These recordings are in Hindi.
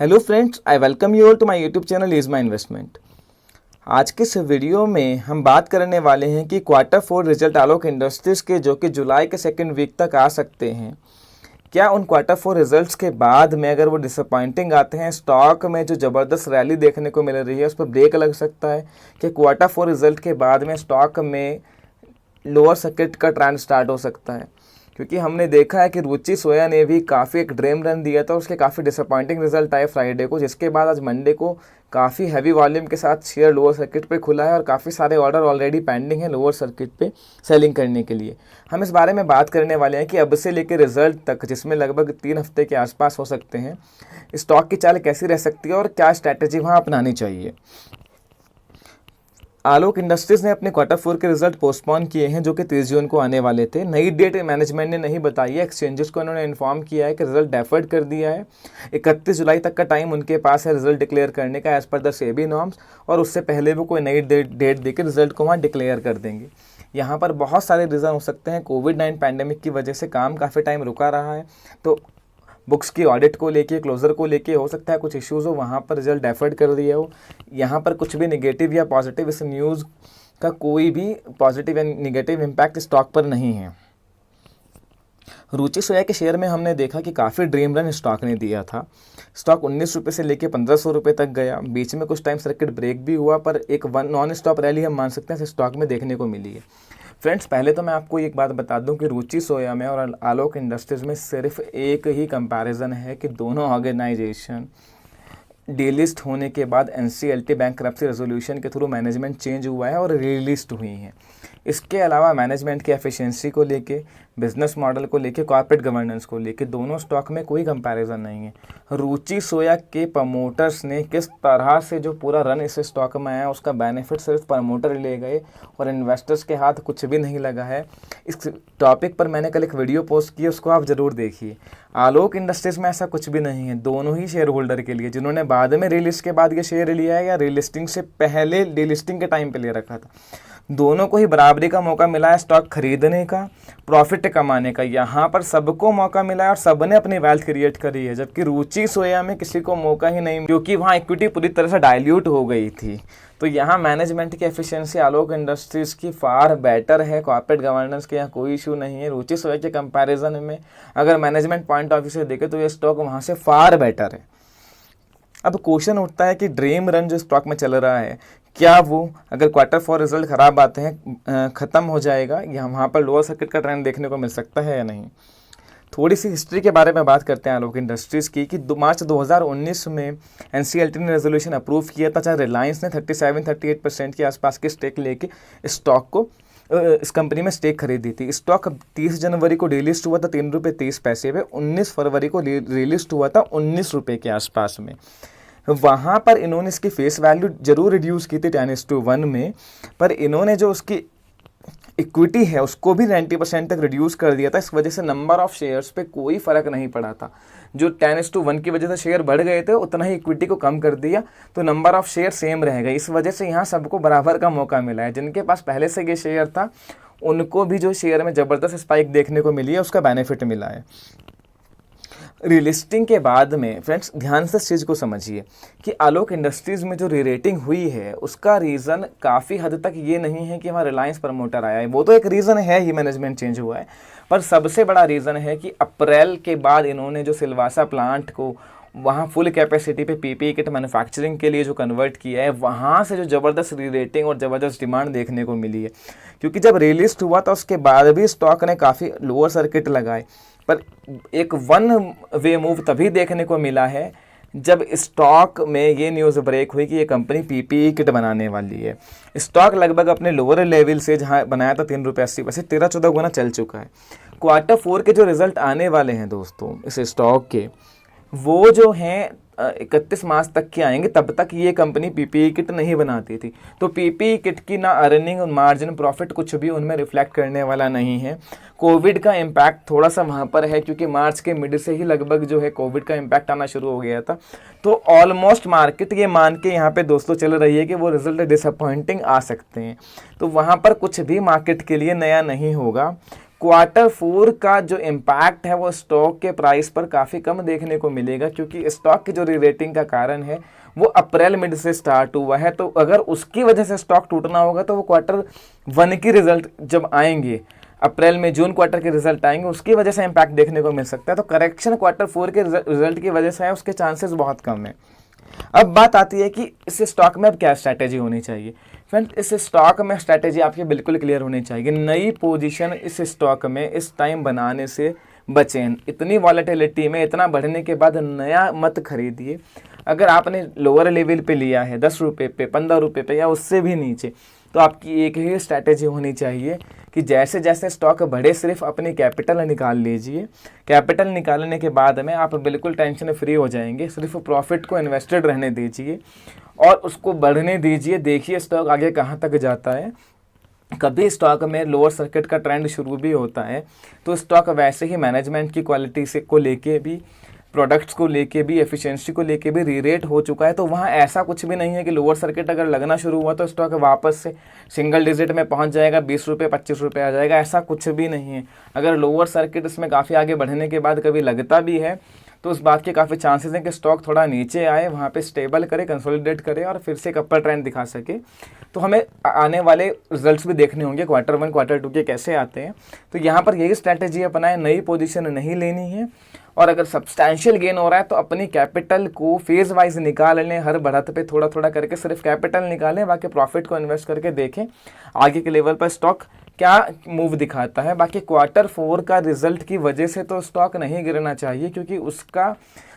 Hello friends, I welcome you all to my YouTube channel is my investment. आज के इस वीडियो में हम बात करने वाले हैं कि क्वार्टर 4 रिजल्ट आलोक इंडस्ट्रीज़ के जो कि जुलाई के सेकेंड वीक तक आ सकते हैं। क्या उन क्वार्टर 4 रिजल्ट्स के बाद में अगर वो डिसअपॉइंटिंग आते हैं, स्टॉक में जो ज़बरदस्त रैली देखने को मिल रही है उस पर ब्रेक लग सकता है? कि क्वार्टर 4 रिजल्ट के बाद में स्टॉक में लोअर सर्किट का ट्रेंड स्टार्ट हो सकता है? क्योंकि हमने देखा है कि रुचि सोया ने भी काफ़ी एक ड्रीम रन दिया था, उसके काफ़ी डिसअपॉइंटिंग रिजल्ट आए फ्राइडे को, जिसके बाद आज मंडे को काफ़ी हैवी वॉल्यूम के साथ शेयर लोअर सर्किट पे खुला है और काफ़ी सारे ऑर्डर ऑलरेडी पेंडिंग है लोअर सर्किट पे सेलिंग करने के लिए। हम इस बारे में बात करने वाले हैं कि अब से लेकर रिजल्ट तक, जिसमें लगभग 3 हफ्ते के आसपास हो सकते हैं, स्टॉक की चाल कैसी रह सकती है और क्या स्ट्रैटेजी वहाँ अपनानी चाहिए। आलोक इंडस्ट्रीज़ ने अपने क्वार्टर 4 के रिजल्ट पोस्टपोन किए हैं, जो कि 30 जून को आने वाले थे। नई डेट मैनेजमेंट ने नहीं बताई है, एक्सचेंजेस को उन्होंने इन्फॉर्म किया है कि रिजल्ट डेफर्ड कर दिया है। 31 जुलाई तक का टाइम उनके पास है रिजल्ट डिक्लेयर करने का as per the SEBI norms, और उससे पहले वो कोई नई डेट देकर रिजल्ट को वहाँ डिक्लेयर कर देंगे। यहाँ पर बहुत सारे रीज़न हो सकते हैं। कोविड-19 पैंडेमिक की वजह से काम काफ़ी टाइम रुका रहा है, तो बुक्स की ऑडिट को लेके, क्लोजर को लेके हो सकता है कुछ इश्यूज़ हो, वहाँ पर रिजल्ट डेफर्ड कर दिया हो। यहाँ पर कुछ भी नेगेटिव या पॉजिटिव इस न्यूज़ का कोई भी पॉजिटिव या नेगेटिव इम्पैक्ट स्टॉक पर नहीं है। रुचि सोया के शेयर में हमने देखा कि काफ़ी ड्रीम रन स्टॉक ने दिया था। स्टॉक 19 रुपये से लेकर 1500 रुपये तक गया। बीच में कुछ टाइम सर्किट ब्रेक भी हुआ, पर एक नॉन स्टॉप रैली हम मान सकते हैं इस स्टॉक में देखने को मिली है। फ्रेंड्स, पहले तो मैं आपको एक बात बता दूं कि रुचि सोया में और आलोक इंडस्ट्रीज़ में सिर्फ एक ही कंपैरिजन है कि दोनों ऑर्गेनाइजेशन डीलिस्ट होने के बाद एनसीएलटी बैंकरप्सी रेजोल्यूशन के थ्रू मैनेजमेंट चेंज हुआ है और रीलिस्ट हुई हैं। इसके अलावा मैनेजमेंट की एफिशिएंसी को लेके, बिजनेस मॉडल को लेके, कॉर्पोरेट गवर्नेंस को लेके दोनों स्टॉक में कोई कंपैरिजन नहीं है। रुचि सोया के प्रमोटर्स ने किस तरह से जो पूरा रन इस स्टॉक में आया, उसका बेनिफिट सिर्फ प्रमोटर ले गए और इन्वेस्टर्स के हाथ कुछ भी नहीं लगा है। इस टॉपिक पर मैंने कल एक वीडियो पोस्ट की, उसको आप ज़रूर देखिए। आलोक इंडस्ट्रीज़ में ऐसा कुछ भी नहीं है। दोनों ही शेयर होल्डर के लिए, जिन्होंने बाद में रीलिस्ट के बाद ये शेयर लिया है या रीलिस्टिंग से पहले डीलिस्टिंग के टाइम पे ले रखा था, दोनों को ही बराबरी का मौका मिला है स्टॉक खरीदने का, प्रॉफिट कमाने का। यहाँ पर सबको मौका मिला है और सबने अपनी वेल्थ क्रिएट करी है, जबकि रुचि सोया में किसी को मौका ही नहीं, क्योंकि वहाँ इक्विटी पूरी तरह से डाइल्यूट हो गई थी। तो यहाँ मैनेजमेंट की एफिशिएंसी आलोक इंडस्ट्रीज़ की फार बेटर है। कॉर्पोरेट गवर्नेंस के यहाँ कोई इशू नहीं है। रुचि सोया के कंपैरिजन में अगर मैनेजमेंट पॉइंट ऑफ व्यू से देखें तो ये स्टॉक वहाँ से फार बेटर है। अब क्वेश्चन उठता है कि ड्रीम रन जो स्टॉक में चल रहा है, क्या वो अगर क्वार्टर 4 रिजल्ट ख़राब आते हैं ख़त्म हो जाएगा, या वहाँ पर लोअर सर्किट का ट्रेंड देखने को मिल सकता है या नहीं? थोड़ी सी हिस्ट्री के बारे में बात करते हैं आलोक इंडस्ट्रीज़ की कि मार्च 2019 में एनसीएलटी ने रेजोल्यूशन अप्रूव किया था, चाहे रिलायंस ने 37-38% के आसपास की स्टेक लेके स्टॉक को इस कंपनी में स्टेक खरीदी थी। स्टॉक 30 जनवरी को डीलिस्ट हुआ था 3.30 रुपये पे, 19 फरवरी को रिलिस्ट हुआ था 19 रुपये के आसपास में। वहाँ पर इन्होंने इसकी फेस वैल्यू जरूर रिड्यूस की थी 10:1 में, पर इन्होंने जो उसकी इक्विटी है उसको भी 90% तक रिड्यूस कर दिया था। इस वजह से नंबर ऑफ शेयर्स पे कोई फ़र्क नहीं पड़ा था। जो 10:1 की वजह से शेयर बढ़ गए थे, उतना ही इक्विटी को कम कर दिया, तो नंबर ऑफ शेयर सेम रह गए। इस वजह से यहाँ सबको बराबर का मौका मिला है। जिनके पास पहले से ये शेयर था, उनको भी जो शेयर में ज़बरदस्त स्पाइक देखने को मिली है, उसका बेनिफिट मिला है। रीलिस्टिंग के बाद में फ्रेंड्स, ध्यान से इस चीज़ को समझिए कि आलोक इंडस्ट्रीज़ में जो री रेटिंग हुई है उसका रीज़न काफ़ी हद तक ये नहीं है कि वहाँ रिलायंस प्रमोटर आया है। वो तो एक रीज़न है ही, मैनेजमेंट चेंज हुआ है, पर सबसे बड़ा रीज़न है कि अप्रैल के बाद इन्होंने जो सिलवासा प्लांट को वहाँ फुल कैपेसिटी पे पीपीई किट मैन्युफैक्चरिंग के लिए जो कन्वर्ट किया है, वहाँ से जो ज़बरदस्त री रेटिंग और ज़बरदस्त डिमांड देखने को मिली है। क्योंकि जब रिलिस्ट हुआ था उसके बाद भी स्टॉक ने काफ़ी लोअर सर्किट लगाए, पर एक वन वे मूव तभी देखने को मिला है जब स्टॉक में ये न्यूज़ ब्रेक हुई कि ये कंपनी पीपीई किट बनाने वाली है। स्टॉक लगभग अपने लोअर लेवल से जहाँ बनाया था 3.80 रुपये 13-14 गुना चल चुका है। क्वार्टर 4 के जो रिज़ल्ट आने वाले हैं दोस्तों इस स्टॉक के, वो जो हैं 31 मार्च तक के आएंगे। तब तक ये कंपनी पीपीई किट नहीं बनाती थी, तो पीपीई किट की ना अर्निंग, मार्जिन, प्रॉफिट कुछ भी उनमें रिफ्लेक्ट करने वाला नहीं है। कोविड का इम्पैक्ट थोड़ा सा वहाँ पर है, क्योंकि मार्च के मिड से ही लगभग जो है कोविड का इम्पैक्ट आना शुरू हो गया था। तो ऑलमोस्ट मार्केट ये मान के यहाँ पे दोस्तों चल रही है कि वो रिजल्ट डिसअपॉइंटिंग आ सकते हैं। तो वहाँ पर कुछ भी मार्केट के लिए नया नहीं होगा। क्वार्टर 4 का जो इम्पैक्ट है वो स्टॉक के प्राइस पर काफ़ी कम देखने को मिलेगा, क्योंकि स्टॉक की जो री रेटिंग का कारण है वो अप्रैल मिड से स्टार्ट हुआ है। तो अगर उसकी वजह से स्टॉक टूटना होगा तो वो क्वार्टर 1 की रिजल्ट जब आएंगे, अप्रैल में जून क्वार्टर के रिजल्ट आएंगे, उसकी वजह से इम्पैक्ट देखने को मिल सकता है। तो करेक्शन क्वार्टर 4 के रिजल्ट की वजह से है, उसके चांसेस बहुत कम है। अब बात आती है कि इस स्टॉक में अब क्या स्ट्रैटेजी होनी चाहिए। फ्रेंड, इस स्टॉक में स्ट्रैटेजी आपकी बिल्कुल क्लियर होनी चाहिए। नई पोजीशन इस स्टॉक में इस टाइम बनाने से बचें। इतनी वॉलेटिलिटी में इतना बढ़ने के बाद नया मत खरीदिए। अगर आपने लोअर लेवल पे लिया है 10 रुपये पे, 15 रुपये पे या उससे भी नीचे, तो आपकी एक ही स्ट्रैटेजी होनी चाहिए कि जैसे जैसे स्टॉक बढ़े सिर्फ अपनी कैपिटल निकाल लीजिए। कैपिटल निकालने के बाद में आप बिल्कुल टेंशन फ्री हो जाएंगे। सिर्फ प्रॉफिट को इन्वेस्टेड रहने दीजिए और उसको बढ़ने दीजिए। देखिए स्टॉक आगे कहाँ तक जाता है। कभी स्टॉक में लोअर सर्किट का ट्रेंड शुरू भी होता है तो स्टॉक वैसे ही मैनेजमेंट की क्वालिटी से को लेके भी, प्रोडक्ट्स को लेके भी, एफिशिएंसी को लेके भी रीरेट हो चुका है। तो वहाँ ऐसा कुछ भी नहीं है कि लोअर सर्किट अगर लगना शुरू हुआ तो स्टॉक वापस से सिंगल डिजिट में पहुँच जाएगा, 20 रुपये 25 रुपये आ जाएगा, ऐसा कुछ भी नहीं है। अगर लोअर सर्किट इसमें काफ़ी आगे बढ़ने के बाद कभी लगता भी है तो उस बात के काफ़ी चांसेस हैं कि स्टॉक थोड़ा नीचे आए, वहाँ पे स्टेबल करे, कंसोलिडेट करे और फिर से एक अपर ट्रेंड दिखा सके। तो हमें आने वाले रिजल्ट्स भी देखने होंगे क्वार्टर 1 क्वार्टर 2 के कैसे आते हैं। तो यहाँ पर यही स्ट्रैटेजी अपनाएं, नई पोजीशन नहीं लेनी है और अगर सब्सटैंशियल गेन हो रहा है तो अपनी कैपिटल को फेज वाइज निकाल लें। हर बढ़त पे थोड़ा थोड़ा करके सिर्फ कैपिटल निकालें, बाकी प्रॉफिट को इन्वेस्ट करके देखें आगे के लेवल पर स्टॉक क्या मूव दिखाता है। बाकी क्वार्टर 4 का रिजल्ट की वजह से तो स्टॉक नहीं गिरना चाहिए, क्योंकि उसका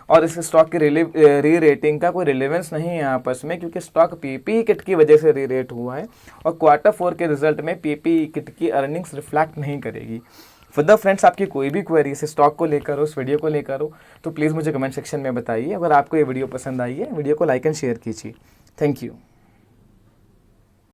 और इस स्टॉक की री रेटिंग का कोई रिलेवेंस नहीं है आपस में, क्योंकि स्टॉक पीपीई किट की वजह से री रेट हुआ है और क्वार्टर 4 के रिजल्ट में पीपीई किट की अर्निंग्स रिफ्लेक्ट नहीं करेगी। फर्दर फ्रेंड्स, आपकी कोई भी क्वेरी इस स्टॉक को लेकर हो, इस वीडियो को लेकर हो, तो प्लीज़ मुझे कमेंट सेक्शन में बताइए। अगर आपको ये वीडियो पसंद आई है, वीडियो को लाइक एंड शेयर कीजिए। Thank you.